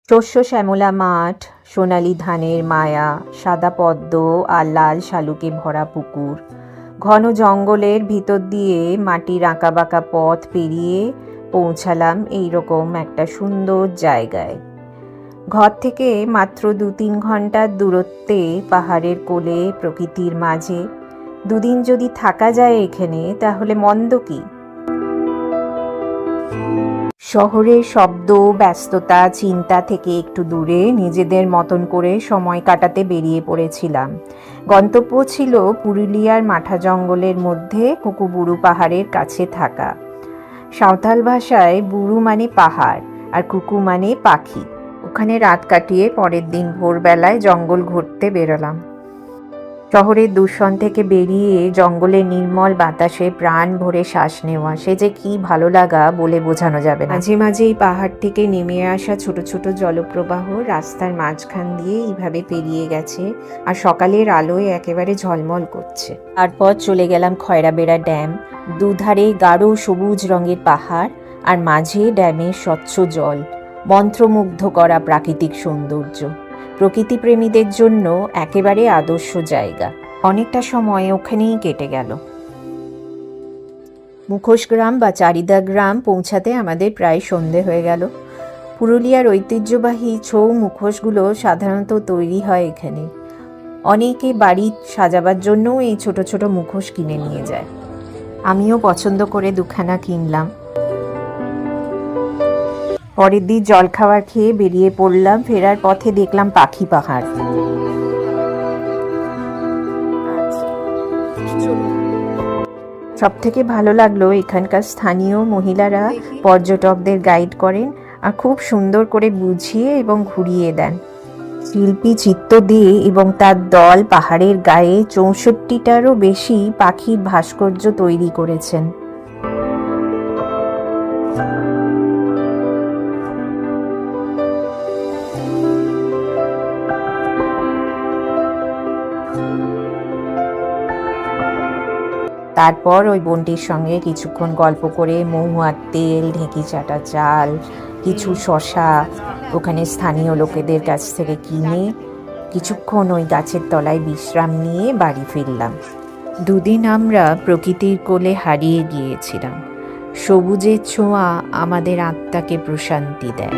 শস্য শ্যামলা মাঠ, সোনালি ধানের মায়া, সাদা পদ্ম আর লাল শালুকে ভরা পুকুর, ঘন জঙ্গলের ভিতর দিয়ে মাটির আঁকাবাঁকা পথ পেরিয়ে পৌঁছালাম এইরকম একটা সুন্দর জায়গায়। ঘর থেকে মাত্র 2-3 ঘন্টার দূরত্বে, পাহাড়ের কোলে, প্রকৃতির মাঝে। দুদিন যদি থাকা যায় এখানে, তাহলে মন্দ কি? শহরের শব্দ, ব্যস্ততা, চিন্তা থেকে একটু দূরে নিজেদের মতন করে সময় কাটাতে বেরিয়ে পড়েছিলাম। গন্তব্য ছিল পুরুলিয়ার মাঠা জঙ্গলের মধ্যে কুকুবুরু পাহাড়ের কাছে থাকা। সাঁওতাল ভাষায় বুরু মানে পাহাড় আর কুকু মানে পাখি। ওখানে রাত কাটিয়ে পরের দিন ভোরবেলায় জঙ্গল ঘুরতে বেরোলাম। শহরের দূষণ থেকে বেরিয়ে জঙ্গলের নির্মল বাতাসে প্রাণ ভরে শ্বাস নেওয়া, সে যে কি ভালো লাগা বলে বোঝানো যাবে না। মাঝে মাঝে এই পাহাড় থেকে নেমে আসা ছোট ছোট জলপ্রবাহ রাস্তার মাঝখান দিয়ে এইভাবে পেরিয়ে গেছে আর সকালের আলোয় একেবারে ঝলমল করছে। তারপর চলে গেলাম খয়রাবেড়া ড্যাম। দুধারে গাঢ় সবুজ রঙের পাহাড় আর মাঝে ড্যামের স্বচ্ছ জল, মন্ত্রমুগ্ধ করা প্রাকৃতিক সৌন্দর্য। প্রকৃতিপ্রেমীদের জন্য একেবারে আদর্শ জায়গা। অনেকটা সময় ওখানেই কেটে গেল। মুখোশ গ্রাম বা চারিদা গ্রাম পৌঁছাতে আমাদের প্রায় সন্ধে হয়ে গেল। পুরুলিয়ার ঐতিহ্যবাহী ছৌ মুখোশগুলো সাধারণত তৈরি হয় এখানে। অনেকে বাড়ি সাজাবার জন্যও এই ছোট ছোট মুখোশ কিনে নিয়ে যায়। আমিও পছন্দ করে দুখানা কিনলাম। পরের দিন জলখাবার খেয়ে বেরিয়ে পড়লাম। ফেরার পথে দেখলাম পাখি পাহাড়। সব থেকে ভালো লাগলো এখানকার স্থানীয় মহিলারা পর্যটকদের গাইড করেন আর খুব সুন্দর করে বুঝিয়ে এবং ঘুরিয়ে দেন। শিল্পী চিত্ত দে এবং তার দল পাহাড়ের গায়ে 64টারও বেশি পাখির ভাস্কর্য তৈরি করেছেন। তারপর ওই বোনটির সঙ্গে কিছুক্ষণ গল্প করে মহুয়ার তেল, ঢেঁকি চাটা চাল, কিছু শশা ওখানে স্থানীয় লোকেদের কাছ থেকে কিনে কিছুক্ষণ ওই গাছের তলায় বিশ্রাম নিয়ে বাড়ি ফিরলাম। দুদিন আমরা প্রকৃতির কোলে হারিয়ে গিয়েছিলাম। সবুজের ছোঁয়া আমাদের আত্মাকে প্রশান্তি দেয়।